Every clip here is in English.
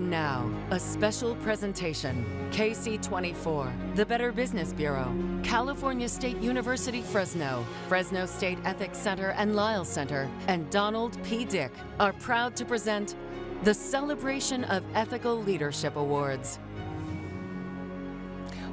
And now, a special presentation. KSEE24, the Better Business Bureau, California State University Fresno, Fresno State Ethics Center and Lyles Center, and Donald P. Dick are proud to present the Celebration of Ethical Leadership Awards.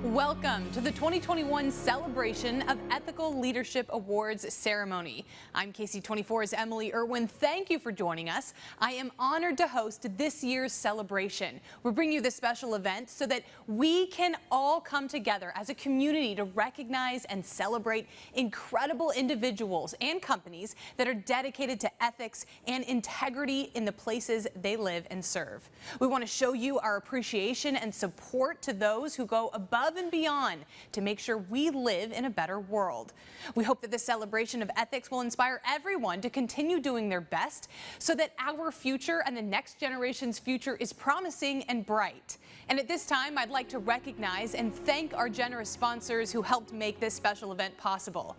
Welcome to the 2021 Celebration of Ethical Leadership Awards ceremony. I'm KSEE24's Emily Irwin. Thank you for joining us. I am honored to host this year's celebration. We're bringing you this special event so that we can all come together as a community to recognize and celebrate incredible individuals and companies that are dedicated to ethics and integrity in the places they live and serve. We want to show you our appreciation and support to those who go above and beyond to make sure we live in a better world. We hope that this celebration of ethics will inspire everyone to continue doing their best so that our future and the next generation's future is promising and bright. And at this time, I'd like to recognize and thank our generous sponsors who helped make this special event possible.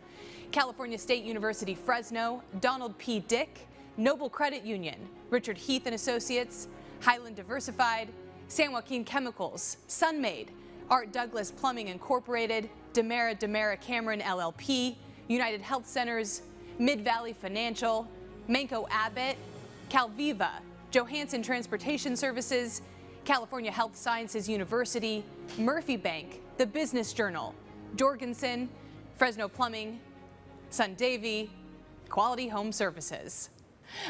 California State University Fresno, Donald P. Dick, Noble Credit Union, Richard Heath and Associates, Highland Diversified, San Joaquin Chemicals, Sunmade, Art Douglas Plumbing Incorporated, Demera Cameron LLP, United Health Centers, Mid-Valley Financial, Manco Abbott, Calviva, Johansson Transportation Services, California Health Sciences University, Murphy Bank, The Business Journal, Jorgensen, Fresno Plumbing, Sun Davy, Quality Home Services.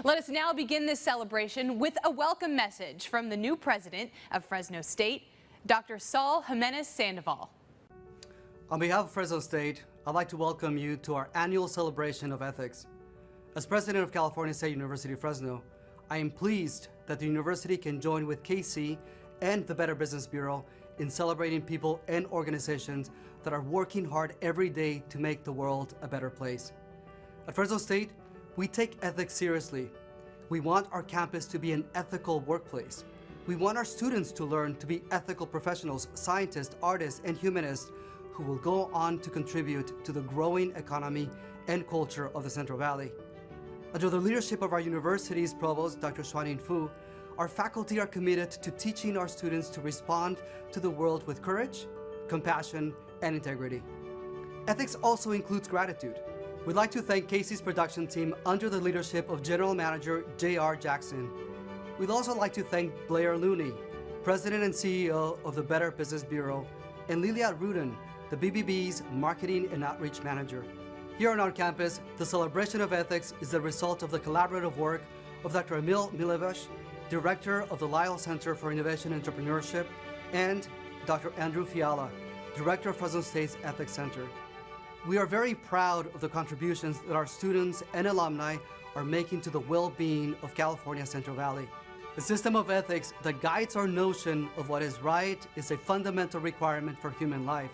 Let us now begin this celebration with a welcome message from the new president of Fresno State, Dr. Saul Jimenez Sandoval. On behalf of Fresno State, I'd like to welcome you to our annual celebration of ethics. As president of California State University Fresno, I am pleased that the university can join with KSEE and the Better Business Bureau in celebrating people and organizations that are working hard every day to make the world a better place. At Fresno State, we take ethics seriously. We want our campus to be an ethical workplace. We want our students to learn to be ethical professionals, scientists, artists, and humanists who will go on to contribute to the growing economy and culture of the Central Valley. Under the leadership of our university's provost, Dr. Xuanyin Fu, our faculty are committed to teaching our students to respond to the world with courage, compassion, and integrity. Ethics also includes gratitude. We'd like to thank KSEE's production team under the leadership of General Manager J.R. Jackson. We'd also like to thank Blair Looney, President and CEO of the Better Business Bureau, and Lilia Rudin, the BBB's Marketing and Outreach Manager. Here on our campus, the celebration of ethics is the result of the collaborative work of Dr. Emil Milevich, Director of the Lyles Center for Innovation and Entrepreneurship, and Dr. Andrew Fiala, Director of Fresno State's Ethics Center. We are very proud of the contributions that our students and alumni are making to the well-being of California Central Valley. The system of ethics that guides our notion of what is right is a fundamental requirement for human life.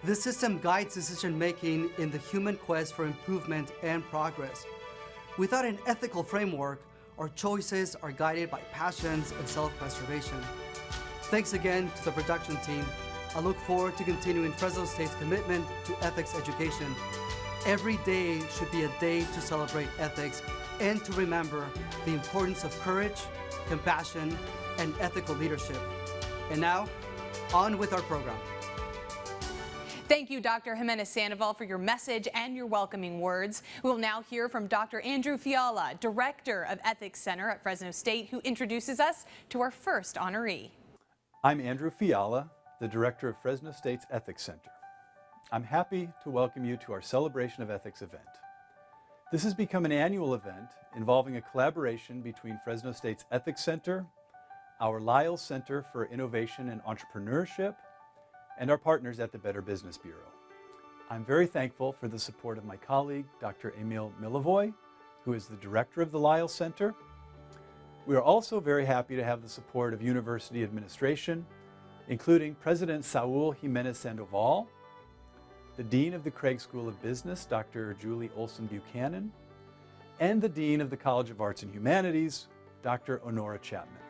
This system guides decision-making in the human quest for improvement and progress. Without an ethical framework, our choices are guided by passions and self-preservation. Thanks again to the production team. I look forward to continuing Fresno State's commitment to ethics education. Every day should be a day to celebrate ethics and to remember the importance of courage, compassion, and ethical leadership. And now, on with our program. Thank you, Dr. Jimenez Sandoval, for your message and your welcoming words. We'll now hear from Dr. Andrew Fiala, Director of Ethics Center at Fresno State, who introduces us to our first honoree. I'm Andrew Fiala, the Director of Fresno State's Ethics Center. I'm happy to welcome you to our Celebration of Ethics event. This has become an annual event involving a collaboration between Fresno State's Ethics Center, our Lyles Center for Innovation and Entrepreneurship, and our partners at the Better Business Bureau. I'm very thankful for the support of my colleague, Dr. Emil Milevich, who is the director of the Lyles Center. We are also very happy to have the support of university administration, including President Saul Jimenez Sandoval, the Dean of the Craig School of Business, Dr. Julie Olson Buchanan, and the Dean of the College of Arts and Humanities, Dr. Honora Chapman.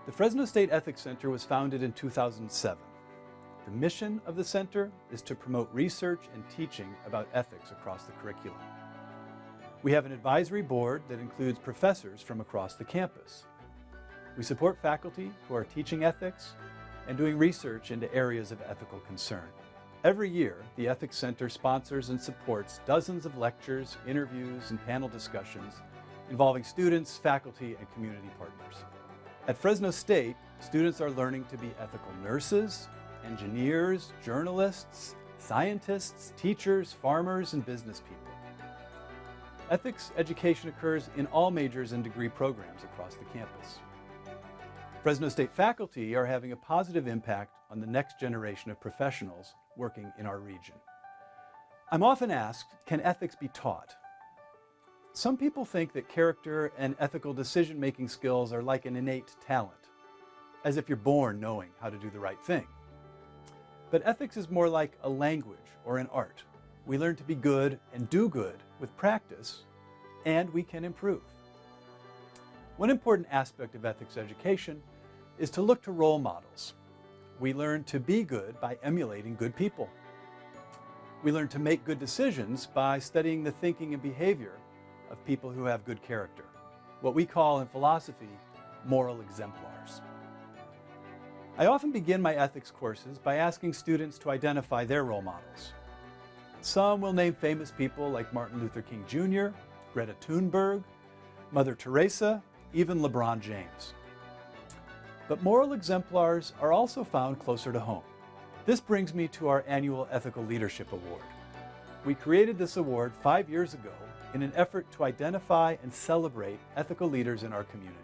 The Fresno State Ethics Center was founded in 2007. The mission of the center is to promote research and teaching about ethics across the curriculum. We have an advisory board that includes professors from across the campus. We support faculty who are teaching ethics and doing research into areas of ethical concern. Every year, the Ethics Center sponsors and supports dozens of lectures, interviews, and panel discussions involving students, faculty, and community partners. At Fresno State, students are learning to be ethical nurses, engineers, journalists, scientists, teachers, farmers, and business people. Ethics education occurs in all majors and degree programs across the campus. Fresno State faculty are having a positive impact on the next generation of professionals working in our region. I'm often asked, can ethics be taught? Some people think that character and ethical decision-making skills are like an innate talent, as if you're born knowing how to do the right thing. But ethics is more like a language or an art. We learn to be good and do good with practice, and we can improve. One important aspect of ethics education is to look to role models. We learn to be good by emulating good people. We learn to make good decisions by studying the thinking and behavior of people who have good character, what we call in philosophy moral exemplars. I often begin my ethics courses by asking students to identify their role models. Some will name famous people like Martin Luther King Jr., Greta Thunberg, Mother Teresa, even LeBron James. But moral exemplars are also found closer to home. This brings me to our annual Ethical Leadership Award. We created this award 5 years ago in an effort to identify and celebrate ethical leaders in our community.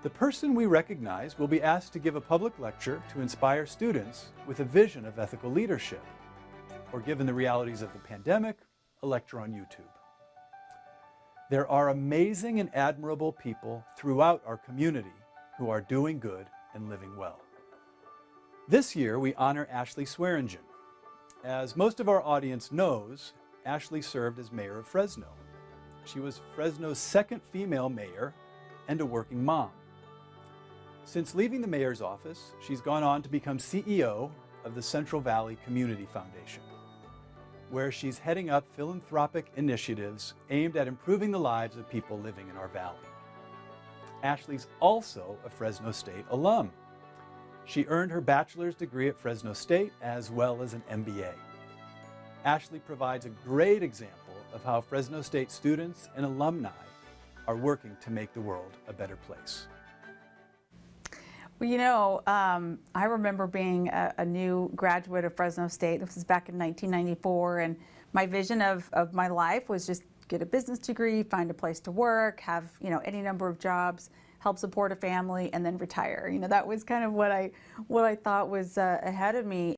The person we recognize will be asked to give a public lecture to inspire students with a vision of ethical leadership, or given the realities of the pandemic, a lecture on YouTube. There are amazing and admirable people throughout our community who are doing good and living well. This year, we honor Ashley Swearingen. As most of our audience knows, Ashley served as mayor of Fresno. She was Fresno's second female mayor and a working mom. Since leaving the mayor's office, she's gone on to become CEO of the Central Valley Community Foundation, where she's heading up philanthropic initiatives aimed at improving the lives of people living in our valley. Ashley's also a Fresno State alum. She earned her bachelor's degree at Fresno State as well as an MBA. Ashley provides a great example of how Fresno State students and alumni are working to make the world a better place. Well, you know, I remember being a new graduate of Fresno State. This was back in 1994, and my vision of my life was just get a business degree, find a place to work, have, you know, any number of jobs, help support a family, and then retire. You know, that was kind of what I thought was ahead of me.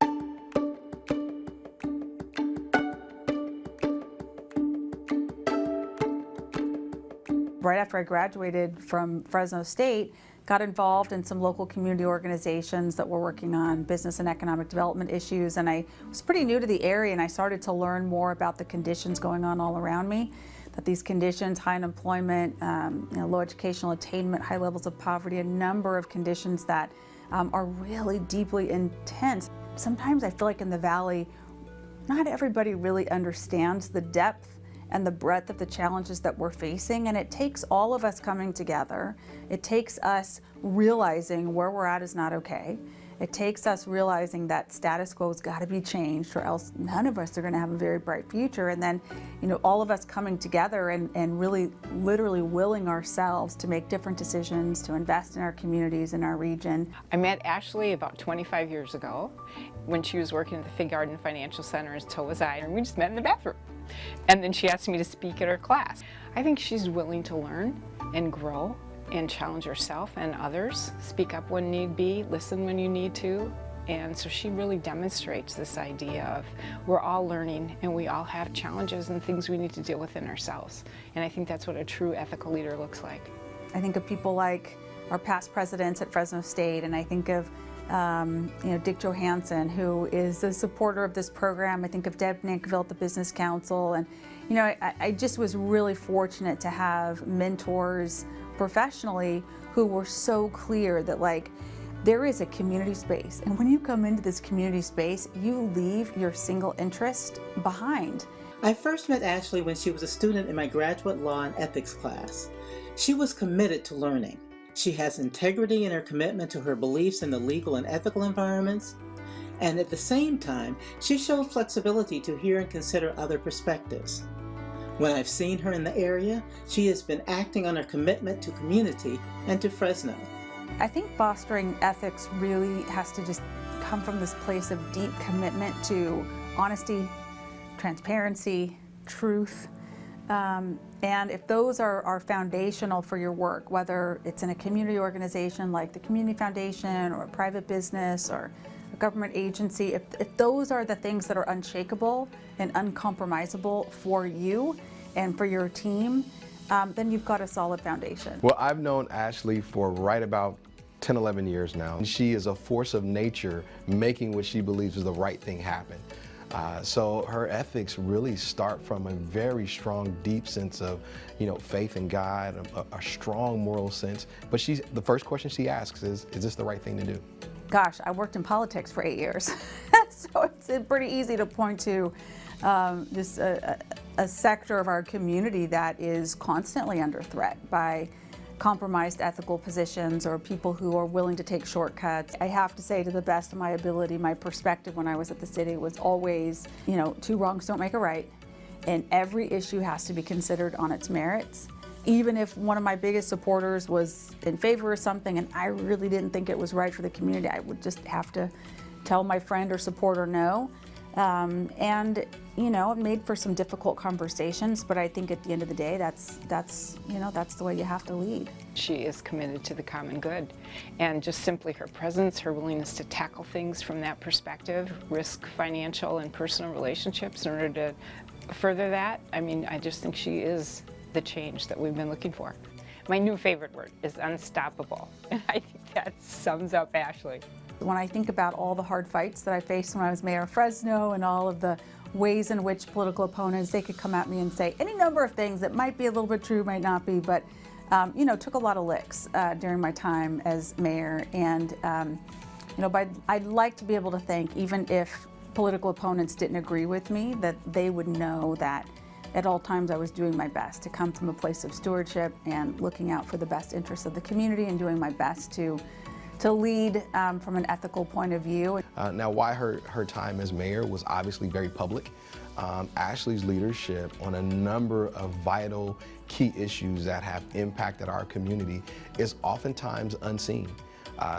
Right after I graduated from Fresno State, got involved in some local community organizations that were working on business and economic development issues, and I was pretty new to the area, and I started to learn more about the conditions going on all around me, that these conditions, high unemployment, low educational attainment, high levels of poverty, a number of conditions that are really deeply intense. Sometimes I feel like in the Valley, not everybody really understands the depth and the breadth of the challenges that we're facing, and it takes all of us coming together. It takes us realizing where we're at is not okay. It takes us realizing that status quo's got to be changed, or else none of us are going to have a very bright future. And then, you know, all of us coming together and really literally willing ourselves to make different decisions, to invest in our communities, in our region. I met Ashley about 25 years ago when she was working at the Fig Garden Financial Center, as so was I, and we just met in the bathroom. And then she asked me to speak at her class. I think she's willing to learn and grow and challenge herself and others, speak up when need be, listen when you need to. And so she really demonstrates this idea of we're all learning and we all have challenges and things we need to deal with in ourselves. And I think that's what a true ethical leader looks like. I think of people like our past presidents at Fresno State, and I think of Dick Johansson, who is a supporter of this program. I think of Deb Nankville at the Business Council, and you know, I just was really fortunate to have mentors professionally who were so clear that, like, there is a community space, and when you come into this community space, you leave your single interest behind. I first met Ashley when she was a student in my graduate law and ethics class. She was committed to learning. She has integrity in her commitment to her beliefs in the legal and ethical environments, and at the same time, she showed flexibility to hear and consider other perspectives. When I've seen her in the area, she has been acting on her commitment to community and to Fresno. I think fostering ethics really has to just come from this place of deep commitment to honesty, transparency, truth. And if those are foundational for your work, whether it's in a community organization like the Community Foundation or a private business or a government agency, if those are the things that are unshakable and uncompromisable for you and for your team, then you've got a solid foundation. Well, I've known Ashley for right about 10, 11 years now. She is a force of nature making what she believes is the right thing happen. So her ethics really start from a very strong, deep sense of, faith in God, a strong moral sense. But the first question she asks is this the right thing to do? Gosh, I worked in politics for 8 years, so it's pretty easy to point to just a sector of our community that is constantly under threat by compromised ethical positions or people who are willing to take shortcuts. I have to say, to the best of my ability, my perspective when I was at the city was always, two wrongs don't make a right, and every issue has to be considered on its merits. Even if one of my biggest supporters was in favor of something and I really didn't think it was right for the community, I would just have to tell my friend or supporter no. It made for some difficult conversations, but I think at the end of the day, that's the way you have to lead. She is committed to the common good, and just simply her presence, her willingness to tackle things from that perspective, risk financial and personal relationships in order to further that. I just think she is the change that we've been looking for. My new favorite word is unstoppable, and I think that sums up Ashley. When I think about all the hard fights that I faced when I was mayor of Fresno and all of the ways in which political opponents, they could come at me and say any number of things that might be a little bit true, might not be, but took a lot of licks during my time as mayor. And but I'd like to be able to think, even if political opponents didn't agree with me, that they would know that at all times I was doing my best to come from a place of stewardship and looking out for the best interests of the community and doing my best to lead from an ethical point of view. Now, why her time as mayor was obviously very public. Ashley's leadership on a number of vital key issues that have impacted our community is oftentimes unseen.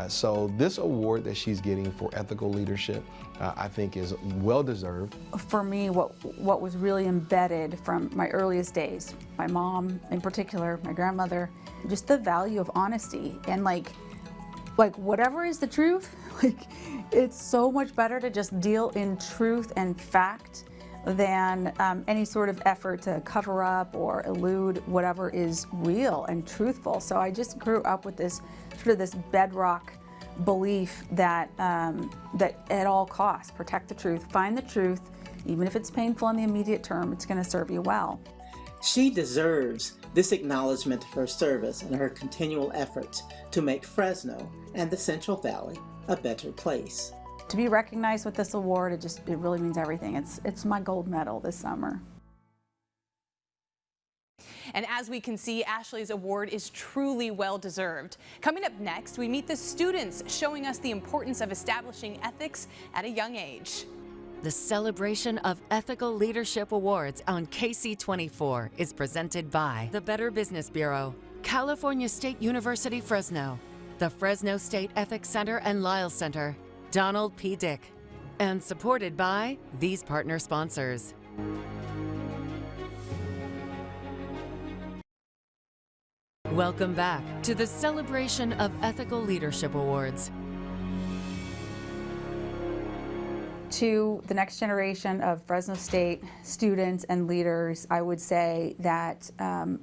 So this award that she's getting for ethical leadership, I think is well-deserved. For me, what was really embedded from my earliest days, my mom in particular, my grandmother, just the value of honesty and like whatever is the truth, it's so much better to just deal in truth and fact than any sort of effort to cover up or elude whatever is real and truthful. So I just grew up with this sort of this bedrock belief that that at all costs, protect the truth, find the truth, even if it's painful in the immediate term, it's going to serve you well. She deserves this acknowledgement of her service and her continual efforts to make Fresno and the Central Valley a better place. To be recognized with this award, it really means everything. It's my gold medal this summer. And as we can see, Ashley's award is truly well-deserved. Coming up next, we meet the students showing us the importance of establishing ethics at a young age. The celebration of Ethical Leadership Awards on KSEE24 is presented by the Better Business Bureau, California State University Fresno, the Fresno State Ethics Center and Lyles Center, Donald P. Dick, and supported by these partner sponsors. Welcome back to the celebration of Ethical Leadership Awards. To the next generation of Fresno State students and leaders, I would say that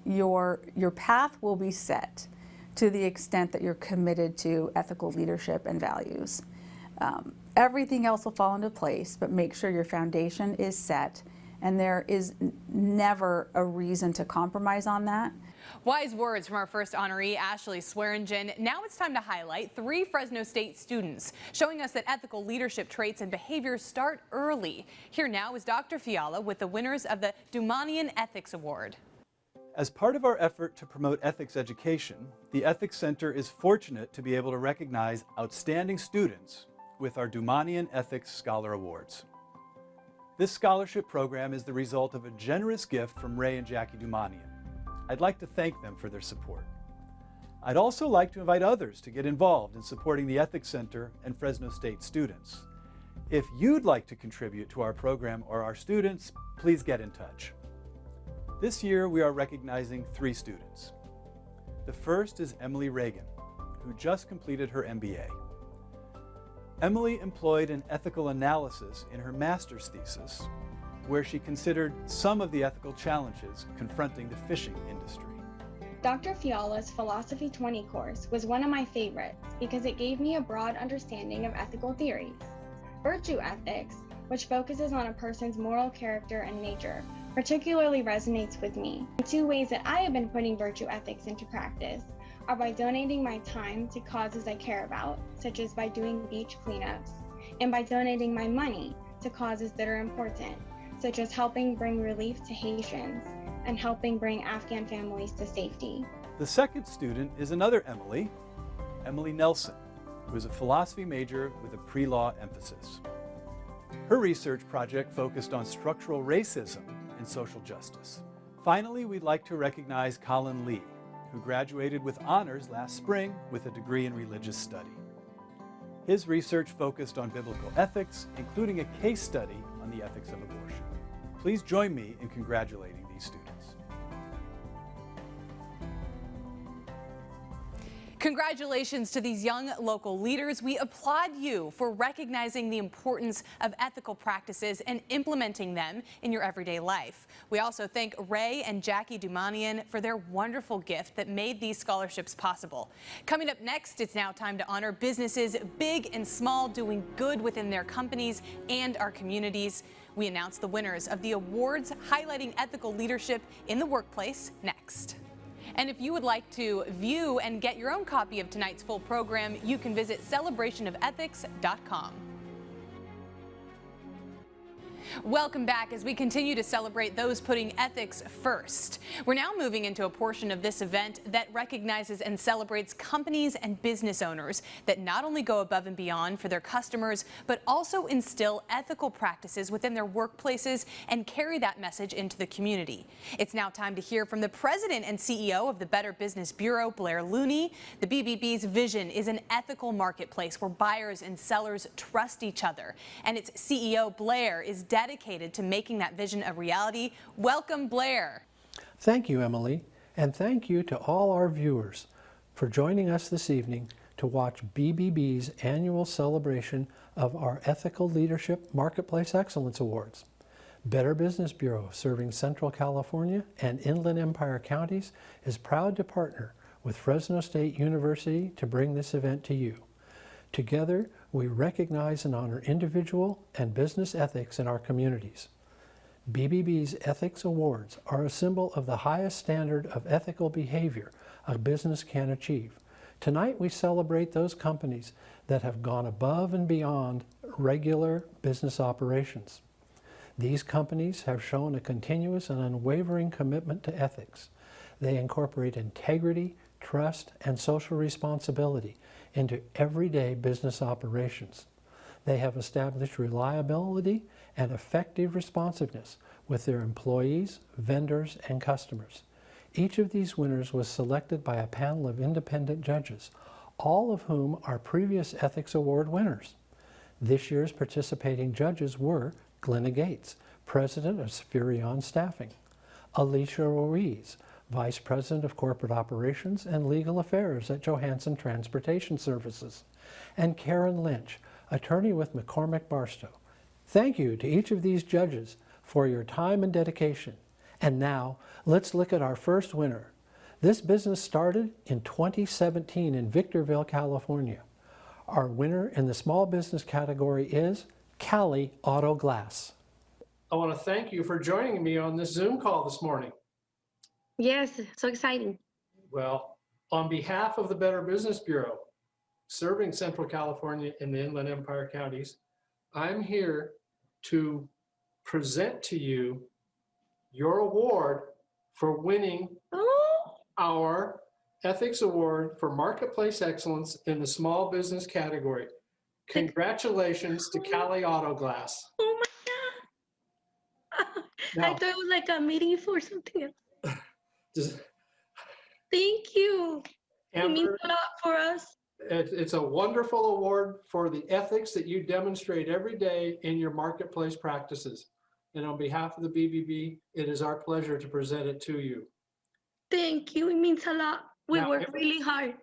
your path will be set to the extent that you're committed to ethical leadership and values. Everything else will fall into place, but make sure your foundation is set, and there is never a reason to compromise on that. Wise words from our first honoree, Ashley Swearingen. Now it's time to highlight 3 Fresno State students, showing us that ethical leadership traits and behaviors start early. Here now is Dr. Fiala with the winners of the Dumanian Ethics Award. As part of our effort to promote ethics education, the Ethics Center is fortunate to be able to recognize outstanding students with our Dumanian Ethics Scholar Awards. This scholarship program is the result of a generous gift from Ray and Jackie Dumanian. I'd like to thank them for their support. I'd also like to invite others to get involved in supporting the Ethics Center and Fresno State students. If you'd like to contribute to our program or our students, please get in touch. This year, we are recognizing 3 students. The first is Emily Reagan, who just completed her MBA. Emily employed an ethical analysis in her master's thesis, where she considered some of the ethical challenges confronting the fishing industry. Dr. Fiala's Philosophy 20 course was one of my favorites because it gave me a broad understanding of ethical theories. Virtue ethics, which focuses on a person's moral character and nature, particularly resonates with me. 2 ways that I have been putting virtue ethics into practice are by donating my time to causes I care about, such as by doing beach cleanups, and by donating my money to causes that are important, such as helping bring relief to Haitians and helping bring Afghan families to safety. The second student is another Emily, Emily Nelson, who is a philosophy major with a pre-law emphasis. Her research project focused on structural racism and social justice. Finally, we'd like to recognize Colin Lee, who graduated with honors last spring with a degree in religious study. His research focused on biblical ethics, including a case study on the ethics of abortion. Please join me in congratulating these students. Congratulations to these young local leaders. We applaud you for recognizing the importance of ethical practices and implementing them in your everyday life. We also thank Ray and Jackie Dumanian for their wonderful gift that made these scholarships possible. Coming up next, it's now time to honor businesses big and small doing good within their companies and our communities. We announce the winners of the awards highlighting ethical leadership in the workplace next. And if you would like to view and get your own copy of tonight's full program, you can visit celebrationofethics.com. Welcome back as we continue to celebrate those putting ethics first. We're now moving into a portion of this event that recognizes and celebrates companies and business owners that not only go above and beyond for their customers, but also instill ethical practices within their workplaces and carry that message into the community. It's now time to hear from the president and CEO of the Better Business Bureau, Blair Looney. The BBB's vision is an ethical marketplace where buyers and sellers trust each other. And its CEO, Blair, is dedicated to making that vision a reality. Welcome, Blair. Thank you, Emily, and thank you to all our viewers for joining us this evening to watch BBB's annual celebration of our Ethical Leadership Marketplace Excellence Awards. Better Business Bureau, serving Central California and Inland Empire counties, is proud to partner with Fresno State University to bring this event to you. Together, we recognize and honor individual and business ethics in our communities. BBB's Ethics Awards are a symbol of the highest standard of ethical behavior a business can achieve. Tonight, we celebrate those companies that have gone above and beyond regular business operations. These companies have shown a continuous and unwavering commitment to ethics. They incorporate integrity, trust, and social responsibility into everyday business operations. They have established reliability and effective responsiveness with their employees, vendors, and customers. Each of these winners was selected by a panel of independent judges, all of whom are previous Ethics Award winners. This year's participating judges were Glenna Gates, President of Spherion Staffing, Alicia Ruiz, Vice President of Corporate Operations and Legal Affairs at Johansson Transportation Services, and Karen Lynch, attorney with McCormick Barstow. Thank you to each of these judges for your time and dedication. And now, let's look at our first winner. This business started in 2017 in Victorville, California. Our winner in the small business category is Cali Auto Glass. I want to thank you for joining me on this Zoom call this morning. Yes, so exciting. Well, on behalf of the Better Business Bureau, serving Central California and the Inland Empire counties, I'm here to present to you your award for winning our Ethics Award for Marketplace Excellence in the Small Business category. Congratulations to Cali Auto Glass. Oh my God. Now, I thought it was like a meeting for something else. just, Thank you. It means Amber, a lot for us. it's a wonderful award for the ethics that you demonstrate every day in your marketplace practices. And on behalf of the BBB, it is our pleasure to present it to you. Thank you. It means a lot. We Now, work really hard.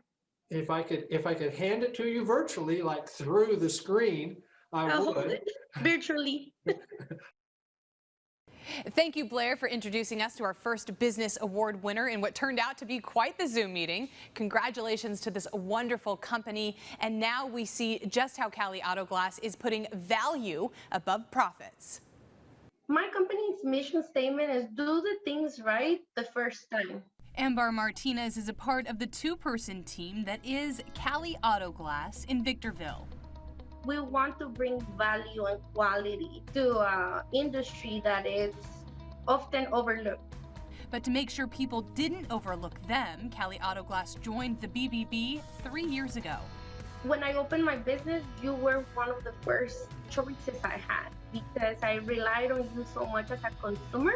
If I could hand it to you virtually, like through the screen, I I'll hold would. it virtually. Thank you, Blair, for introducing us to our first business award winner in what turned out to be quite the Zoom meeting. Congratulations to this wonderful company. And now we see just how Cali Auto Glass is putting value above profits. My company's mission statement is do the things right the first time. Amber Martinez is a part of the two-person team that is Cali Auto Glass in Victorville. We want to bring value and quality to an industry that is often overlooked. But to make sure people didn't overlook them, Cali Auto Glass joined the BBB 3 years ago. When I opened my business, you were one of the first choices I had because I relied on you so much as a consumer.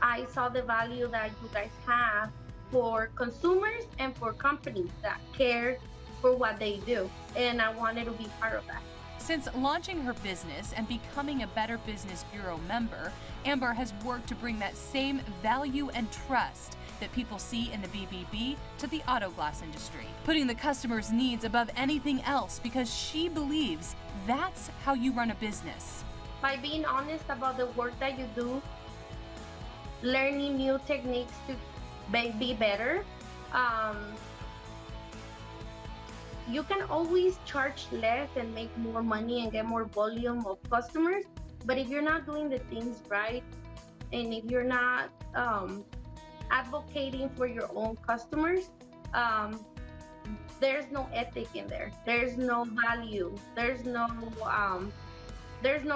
I saw the value that you guys have for consumers and for companies that care for what they do, and I wanted to be part of that. Since launching her business and becoming a Better Business Bureau member, Amber has worked to bring that same value and trust that people see in the BBB to the auto glass industry, putting the customer's needs above anything else because she believes that's how you run a business. By being honest about the work that you do, learning new techniques to be better, you can always charge less and make more money and get more volume of customers. But if you're not doing the things right, and if you're not advocating for your own customers, there's no ethic in there. There's no value. There's no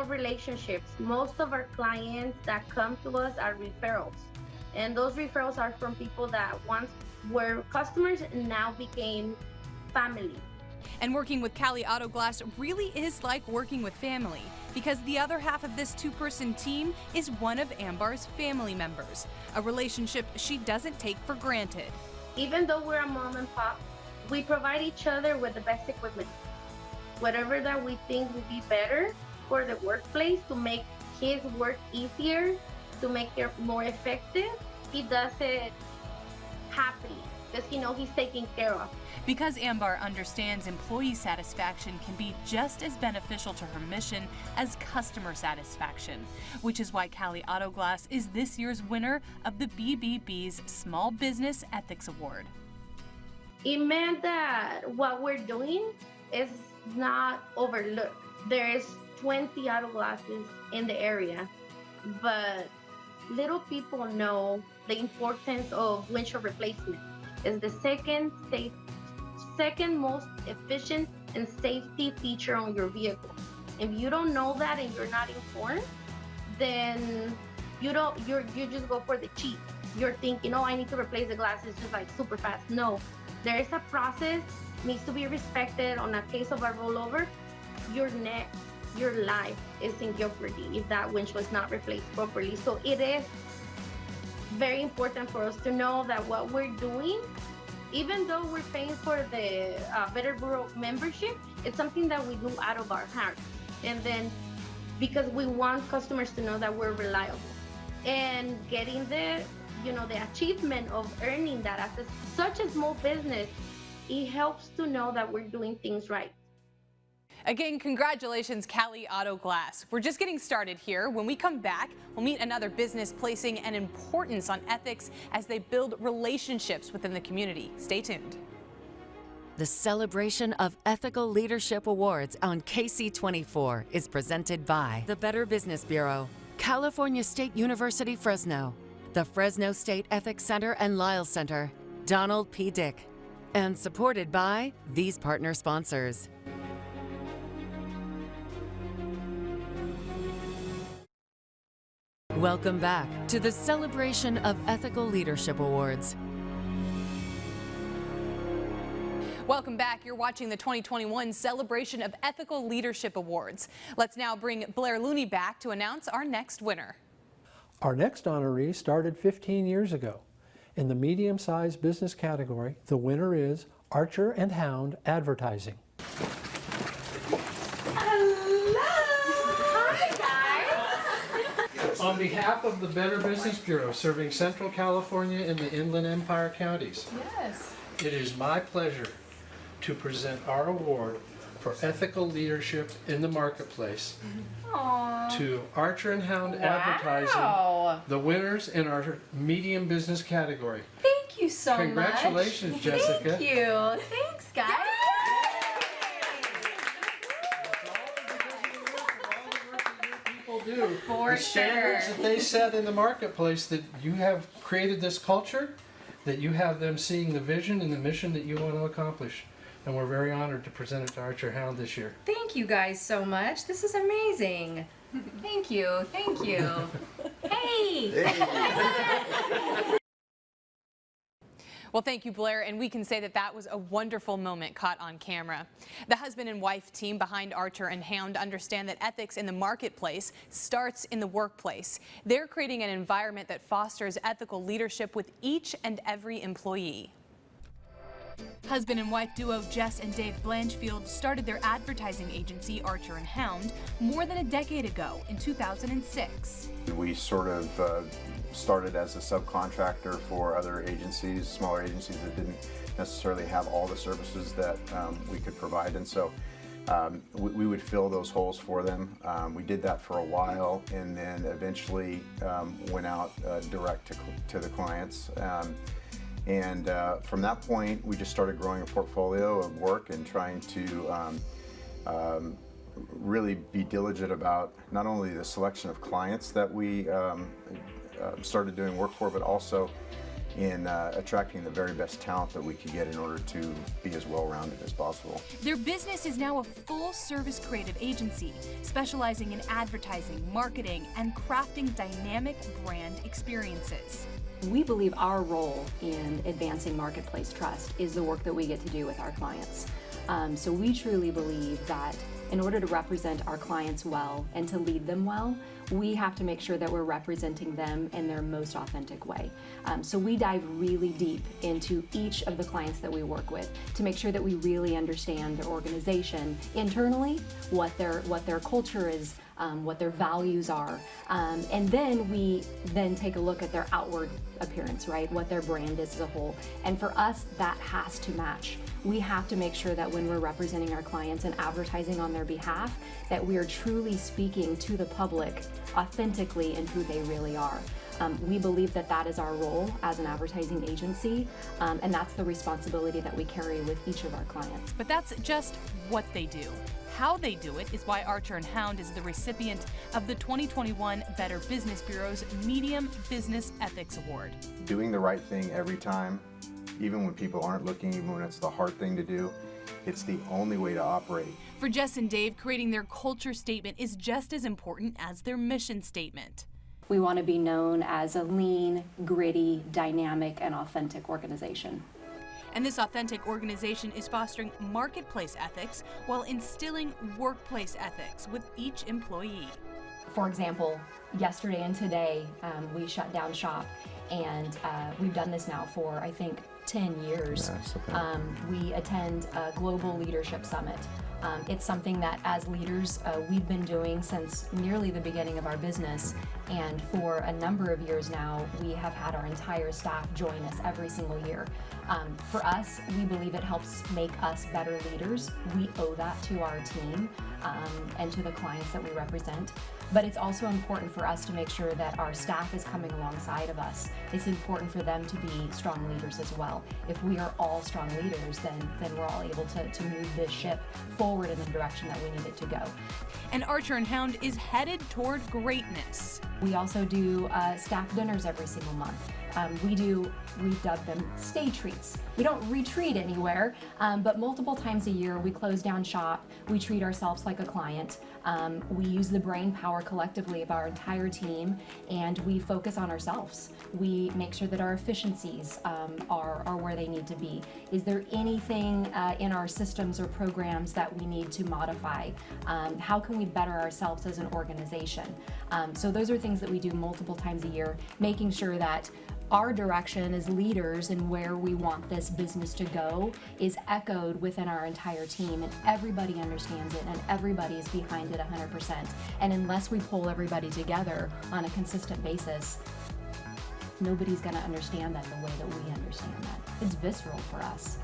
relationships. Most of our clients that come to us are referrals. And those referrals are from people that once were customers and now became family. And working with Cali Auto Glass really is like working with family because the other half of this two-person team is one of Amber's family members, a relationship she doesn't take for granted. Even though we're a mom and pop, we provide each other with the best equipment. Whatever that we think would be better for the workplace to make his work easier, to make it more effective, he does it happily because he knows he's taken care of. Because Amber understands employee satisfaction can be just as beneficial to her mission as customer satisfaction, which is why Cali Auto Glass is this year's winner of the BBB's Small Business Ethics Award. It meant that what we're doing is not overlooked. There's 20 auto glasses in the area, but little people know the importance of windshield replacement. It's the second most efficient and safety feature on your vehicle. If you don't know that and you're not informed, then you just go for the cheap. You're thinking, oh, I need to replace the glasses just like super fast. No, there is a process, needs to be respected. On a case of a rollover, your neck, your life is in jeopardy if that windshield was not replaced properly. So it is very important for us to know that what we're doing, even though we're paying for the Better Bureau membership, it's something that we do out of our hearts. And then because we want customers to know that we're reliable and getting the achievement of earning that as such a small business, it helps to know that we're doing things right. Again, congratulations, Cali Auto Glass. We're just getting started here. When we come back, we'll meet another business placing an importance on ethics as they build relationships within the community. Stay tuned. The celebration of Ethical Leadership Awards on KSEE24 is presented by the Better Business Bureau, California State University Fresno, the Fresno State Ethics Center and Lyles Center, Donald P. Dick, and supported by these partner sponsors. Welcome back to the celebration of Ethical Leadership Awards. Welcome back. You're watching the 2021 Celebration of Ethical Leadership Awards. Let's now bring Blair Looney back to announce our next winner. Our next honoree started 15 years ago. In the medium-sized business category, the winner is Archer and Hound Advertising. On behalf of the Better Business Bureau, serving Central California and the Inland Empire counties, Yes. it is my pleasure to present our award for ethical leadership in the marketplace to Archer and Hound Advertising, the winners in our medium business category. Thank you so Congratulations, much. Jessica. Thank you. Thanks, guys. Do. For the standards sure. that they set in the marketplace, that you have created this culture, that you have them seeing the vision and the mission that you want to accomplish. And we're very honored to present it to Archer Hound this year. Thank you guys so much. This is amazing. Thank you. Thank you. Hey. Well, thank you, Blair, and we can say that that was a wonderful moment caught on camera. The husband and wife team behind Archer and Hound understand that ethics in the marketplace starts in the workplace. They're creating an environment that fosters ethical leadership with each and every employee. Husband and wife duo Jess and Dave Blanchfield started their advertising agency, Archer and Hound, more than a decade ago in 2006. We sort of started as a subcontractor for other agencies, smaller agencies that didn't necessarily have all the services that we could provide, and so we would fill those holes for them. We did that for a while, and then eventually went out direct to the clients. And from that point, we just started growing a portfolio of work and trying to really be diligent about not only the selection of clients that we started doing work for, but also in attracting the very best talent that we could get in order to be as well-rounded as possible. Their business is now a full-service creative agency, specializing in advertising, marketing, and crafting dynamic brand experiences. We believe our role in advancing marketplace trust is the work that we get to do with our clients. So we truly believe that in order to represent our clients well and to lead them well, we have to make sure that we're representing them in their most authentic way. So we dive really deep into each of the clients that we work with to make sure that we really understand their organization internally, what their culture is, what their values are, and then we take a look at their outward appearance, right? What their brand is as a whole. And for us, that has to match. We have to make sure that when we're representing our clients and advertising on their behalf, that we are truly speaking to the public authentically and who they really are. We believe that that is our role as an advertising agency, and that's the responsibility that we carry with each of our clients. But that's just what they do. How they do it is why Archer and Hound is the recipient of the 2021 Better Business Bureau's Medium Business Ethics Award. Doing the right thing every time, even when people aren't looking, even when it's the hard thing to do, it's the only way to operate. For Jess and Dave, creating their culture statement is just as important as their mission statement. We want to be known as a lean, gritty, dynamic, and authentic organization. And this authentic organization is fostering marketplace ethics while instilling workplace ethics with each employee. For example, yesterday and today, we shut down shop, and we've done this now for, I think, 10 years. We attend a Global Leadership Summit. It's something that as leaders we've been doing since nearly the beginning of our business, and for a number of years now we have had our entire staff join us every single year. For us, we believe it helps make us better leaders. We owe that to our team and to the clients that we represent. But it's also important for us to make sure that our staff is coming alongside of us. It's important for them to be strong leaders as well. If we are all strong leaders, then we're all able to move this ship forward in the direction that we need it to go. And Archer and Hound is headed toward greatness. We also do staff dinners every single month. We've dubbed them stay treats. We don't retreat anywhere, but multiple times a year we close down shop, we treat ourselves like a client, we use the brain power collectively of our entire team, and we focus on ourselves. We make sure that our efficiencies are where they need to be. Is there anything in our systems or programs that we need to modify? How can we better ourselves as an organization? So those are things that we do multiple times a year, making sure that our direction as leaders and where we want this business to go is echoed within our entire team, and everybody understands it and everybody is behind it 100%. And unless we pull everybody together on a consistent basis, nobody's going to understand that the way that we understand that. It's visceral for us,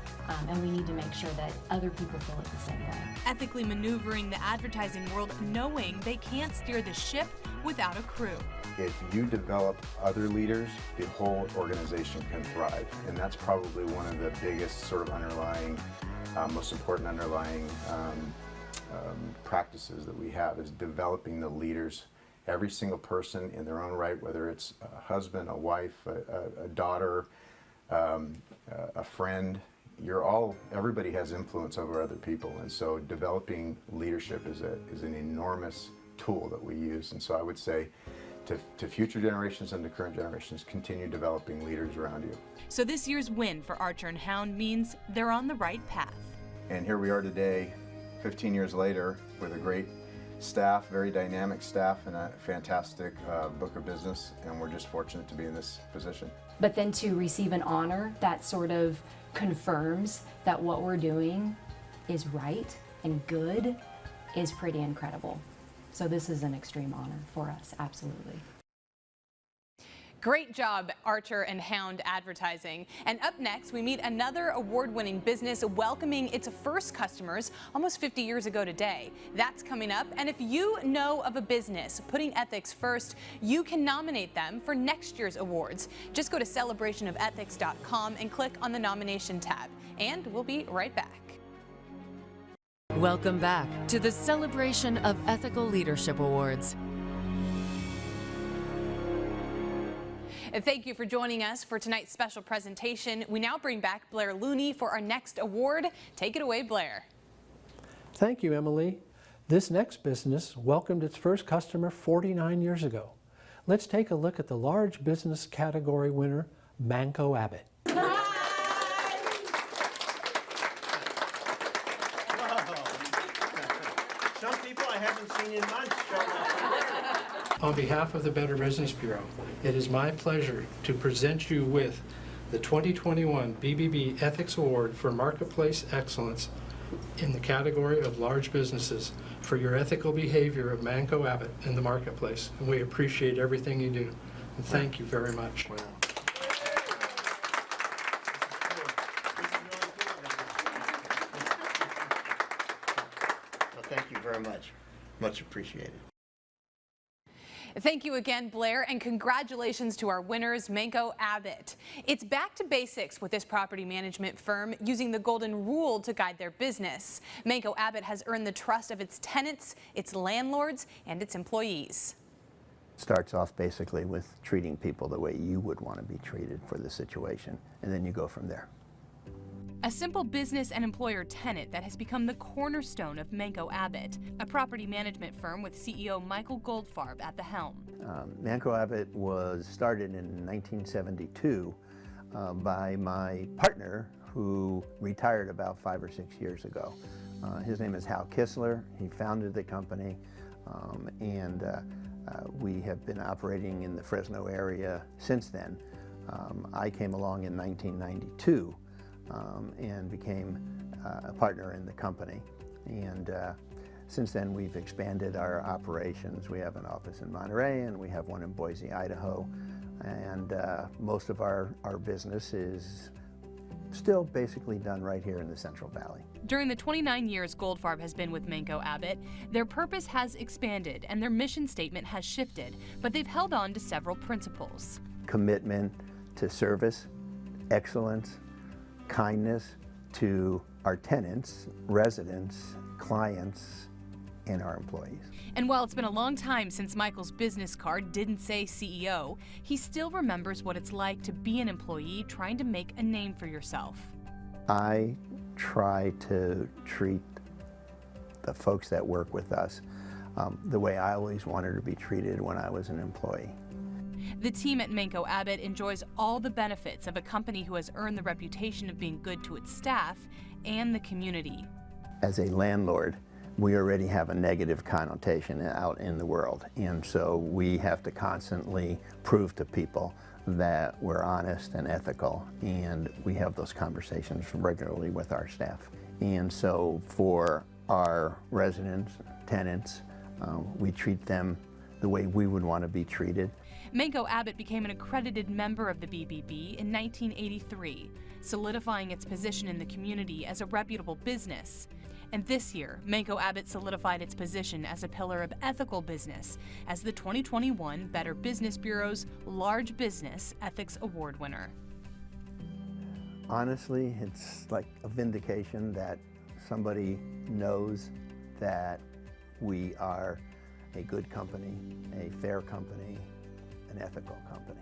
and we need to make sure that other people feel it the same way. Ethically maneuvering the advertising world, knowing they can't steer the ship without a crew. If you develop other leaders, the whole organization can thrive. And that's probably one of the biggest sort of underlying, most important underlying practices that we have, is developing the leaders. Every single person in their own right, whether it's a husband, a wife, a daughter, a friend, everybody has influence over other people. And so developing leadership is an enormous tool that we use. And so I would say, to future generations and to current generations, continue developing leaders around you. So this year's win for Archer and Hound means they're on the right path. And here we are today, 15 years later, with a great staff, very dynamic staff, and a fantastic book of business, and we're just fortunate to be in this position. But then to receive an honor that sort of confirms that what we're doing is right and good is pretty incredible. So this is an extreme honor for us, absolutely. Great job, Archer and Hound Advertising. And up next, we meet another award-winning business welcoming its first customers almost 50 years ago today. That's coming up. And if you know of a business putting ethics first, you can nominate them for next year's awards. Just go to celebrationofethics.com and click on the nomination tab. And we'll be right back. Welcome back to the Celebration of Ethical Leadership Awards. Thank you for joining us for tonight's special presentation. We now bring back Blair Looney for our next award. Take it away, Blair. Thank you, Emily. This next business welcomed its first customer 49 years ago. Let's take a look at the large business category winner, Manco Abbott. Some people I haven't seen in months. On behalf of the Better Business Bureau, it is my pleasure to present you with the 2021 BBB Ethics Award for Marketplace Excellence in the category of large businesses for your ethical behavior of Manco Abbott in the marketplace. And we appreciate everything you do. And thank you very much. Well, thank you very much. Much appreciated. Thank you again, Blair, and congratulations to our winners, Manco Abbott. It's back to basics with this property management firm, using the golden rule to guide their business. Manco Abbott has earned the trust of its tenants, its landlords, and its employees. It starts off basically with treating people the way you would want to be treated for the situation, and then you go from there. A simple business and employer tenet that has become the cornerstone of Manco Abbott, a property management firm with CEO Michael Goldfarb at the helm. Manco Abbott was started in 1972 by my partner, who retired about 5 or 6 years ago. His name is Hal Kistler. He founded the company, and we have been operating in the Fresno area since then. I came along in 1992. And became a partner in the company. And since then, we've expanded our operations. We have an office in Monterey, and we have one in Boise, Idaho. And most of our business is still basically done right here in the Central Valley. During the 29 years Goldfarb has been with Manco Abbott, their purpose has expanded and their mission statement has shifted, but they've held on to several principles. Commitment to service, excellence, kindness to our tenants, residents, clients, and our employees. And while it's been a long time since Michael's business card didn't say CEO, he still remembers what it's like to be an employee trying to make a name for yourself. I try to treat the folks that work with us the way I always wanted to be treated when I was an employee. The team at Manco Abbott enjoys all the benefits of a company who has earned the reputation of being good to its staff and the community. As a landlord, we already have a negative connotation out in the world, and so we have to constantly prove to people that we're honest and ethical, and we have those conversations regularly with our staff. And so for our residents, tenants, we treat them the way we would want to be treated. Manco Abbott became an accredited member of the BBB in 1983, solidifying its position in the community as a reputable business. And this year, Manco Abbott solidified its position as a pillar of ethical business as the 2021 Better Business Bureau's Large Business Ethics Award winner. Honestly, it's like a vindication that somebody knows that we are a good company, a fair company, an ethical company.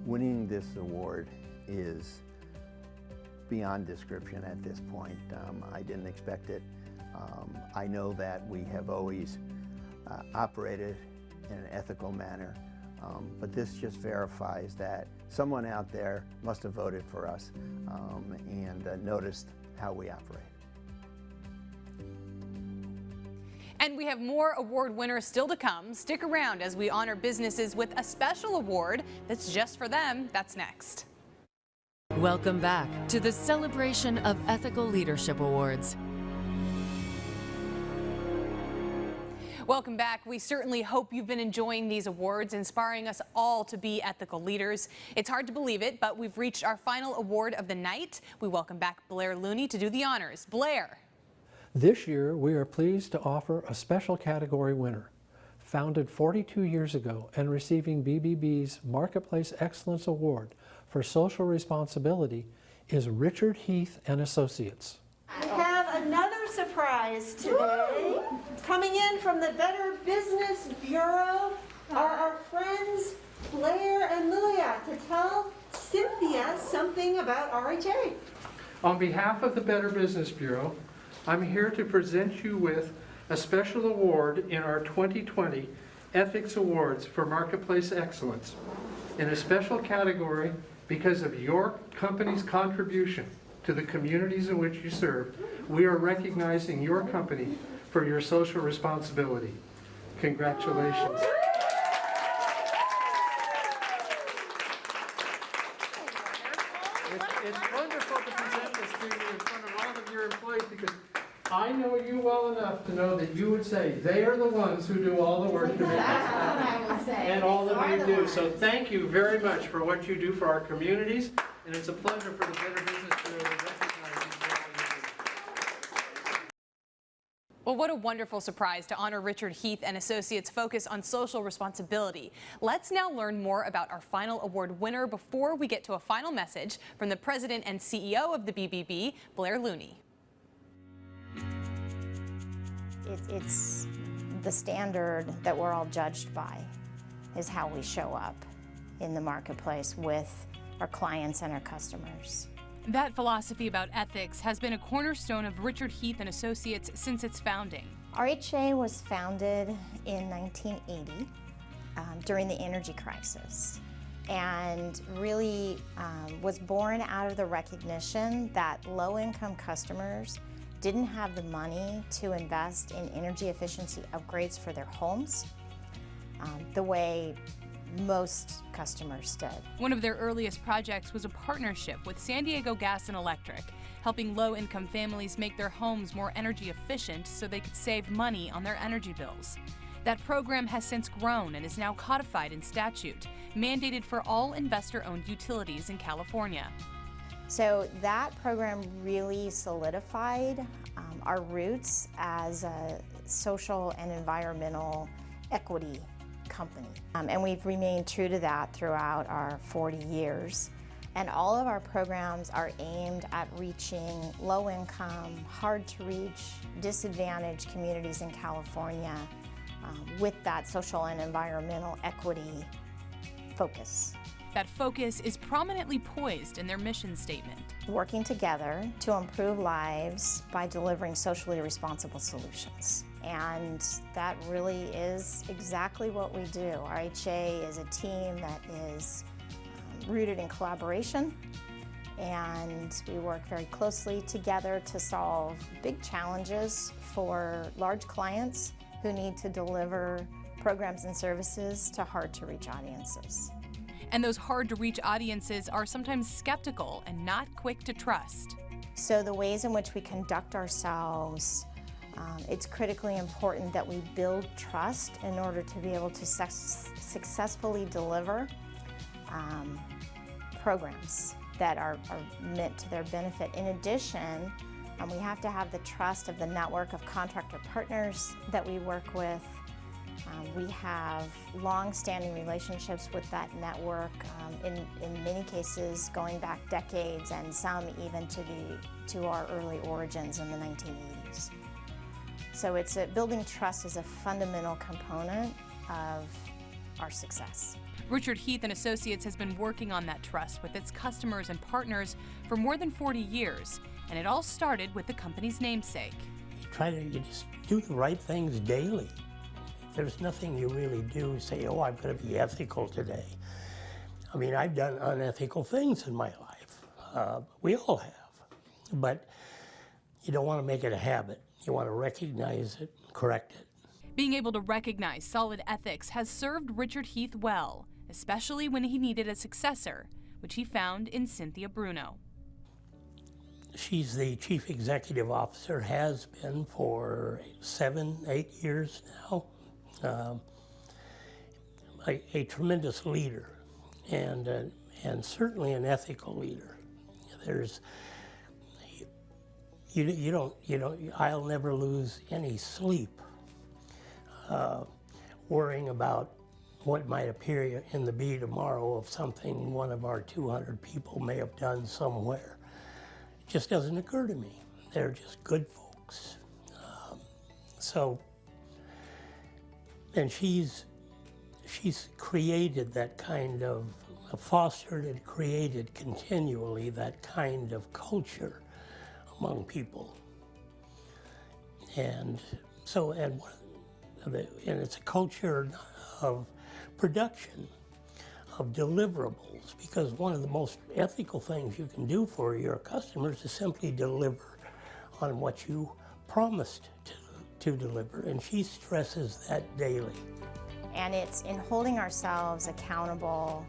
Winning this award is beyond description at this point. I didn't expect it. I know that we have always operated in an ethical manner, but this just verifies that someone out there must have voted for us and noticed how we operate. And we have more award winners still to come. Stick around as we honor businesses with a special award that's just for them. That's next. Welcome back to the celebration of Ethical Leadership Awards. Welcome back. We certainly hope you've been enjoying these awards, inspiring us all to be ethical leaders. It's hard to believe it, but we've reached our final award of the night. We welcome back Blair Looney to do the honors. Blair. This year, we are pleased to offer a special category winner. Founded 42 years ago and receiving BBB's Marketplace Excellence Award for Social Responsibility is Richard Heath and Associates. We have another surprise today. Coming in from the Better Business Bureau are our friends Blair and Lilia to tell Cynthia something about RHA. On behalf of the Better Business Bureau, I'm here to present you with a special award in our 2020 Ethics Awards for Marketplace Excellence in a special category because of your company's contribution to the communities in which you serve. We are recognizing your company for your social responsibility. Congratulations. It's wonderful to present this to you in front of all of your employees because I know you well enough to know that you would say they are the ones who do all the work to make this happen. And all of you do. So thank you very much for what you do for our communities, and it's a pleasure for the Better Business Bureau to recognize you for all you do. Well, what a wonderful surprise to honor Richard Heath and Associates' focus on social responsibility. Let's now learn more about our final award winner before we get to a final message from the President and CEO of the BBB, Blair Looney. It's the standard that we're all judged by is how we show up in the marketplace with our clients and our customers. That philosophy about ethics has been a cornerstone of Richard Heath and Associates since its founding. RHA was founded in 1980 during the energy crisis and really was born out of the recognition that low-income customers didn't have the money to invest in energy efficiency upgrades for their homes the way most customers did. One of their earliest projects was a partnership with San Diego Gas and Electric, helping low-income families make their homes more energy efficient so they could save money on their energy bills. That program has since grown and is now codified in statute, mandated for all investor-owned utilities in California. So that program really solidified our roots as a social and environmental equity company. And we've remained true to that throughout our 40 years. And all of our programs are aimed at reaching low-income, hard-to-reach, disadvantaged communities in California with that social and environmental equity focus. That focus is prominently poised in their mission statement. Working together to improve lives by delivering socially responsible solutions. And that really is exactly what we do. RHA is a team that is rooted in collaboration, and we work very closely together to solve big challenges for large clients who need to deliver programs and services to hard-to-reach audiences. And those hard-to-reach audiences are sometimes skeptical and not quick to trust. So the ways in which we conduct ourselves, it's critically important that we build trust in order to be able to successfully deliver programs that are meant to their benefit. In addition, we have to have the trust of the network of contractor partners that we work with. We have long-standing relationships with that network, in many cases going back decades, and some even to our early origins in the 1980s. So building trust is a fundamental component of our success. Richard Heath and Associates has been working on that trust with its customers and partners for more than 40 years, and it all started with the company's namesake. You just do the right things daily. There's nothing you really do say, oh, I'm going to be ethical today. I mean, I've done unethical things in my life. We all have. But you don't want to make it a habit. You want to recognize it, correct it. Being able to recognize solid ethics has served Richard Heath well, especially when he needed a successor, which he found in Cynthia Bruno. She's the chief executive officer, has been for 7-8 years now. A tremendous leader, and certainly an ethical leader. I'll never lose any sleep worrying about what might appear in the Bee tomorrow of something one of our 200 people may have done somewhere. It just doesn't occur to me. They're just good folks. And she's created that kind of, fostered and created continually that kind of culture among people. And it's a culture of production, of deliverables, because one of the most ethical things you can do for your customers is simply deliver on what you promised to deliver, and she stresses that daily. And it's in holding ourselves accountable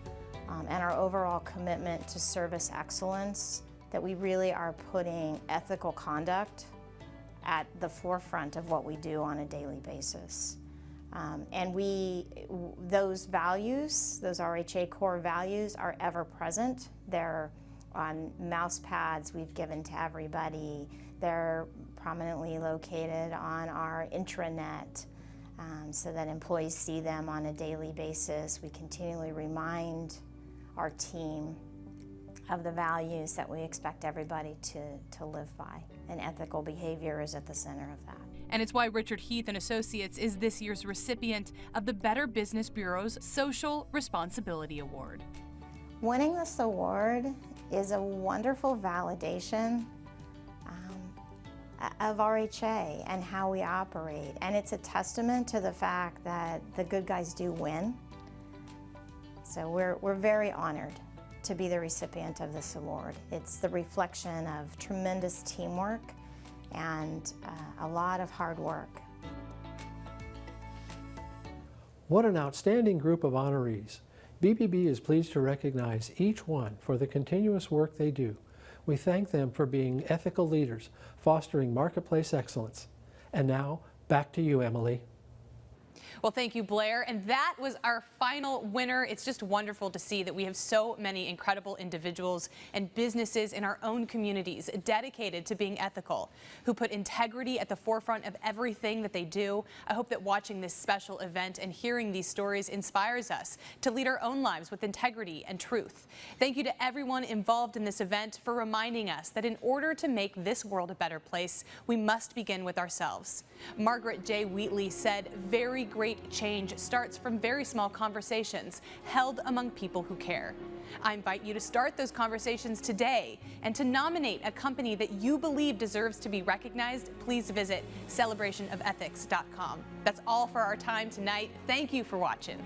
and our overall commitment to service excellence that we really are putting ethical conduct at the forefront of what we do on a daily basis. And those values, those RHA core values, are ever present. They're on mouse pads we've given to everybody. They're prominently located on our intranet so that employees see them on a daily basis. We continually remind our team of the values that we expect everybody to live by. And ethical behavior is at the center of that. And it's why Richard Heath and Associates is this year's recipient of the Better Business Bureau's Social Responsibility Award. Winning this award is a wonderful validation of RHA and how we operate. And it's a testament to the fact that the good guys do win. So we're very honored to be the recipient of this award. It's the reflection of tremendous teamwork and a lot of hard work. What an outstanding group of honorees. BBB is pleased to recognize each one for the continuous work they do. We thank them for being ethical leaders, fostering marketplace excellence. And now, back to you, Emily. Well, thank you, Blair. And that was our final winner. It's just wonderful to see that we have so many incredible individuals and businesses in our own communities dedicated to being ethical, who put integrity at the forefront of everything that they do. I hope that watching this special event and hearing these stories inspires us to lead our own lives with integrity and truth. Thank you to everyone involved in this event for reminding us that in order to make this world a better place, we must begin with ourselves. Margaret J. Wheatley said, "Very great change starts from very small conversations held among people who care." I invite you to start those conversations today and to nominate a company that you believe deserves to be recognized. Please visit celebrationofethics.com. That's all for our time tonight. Thank you for watching.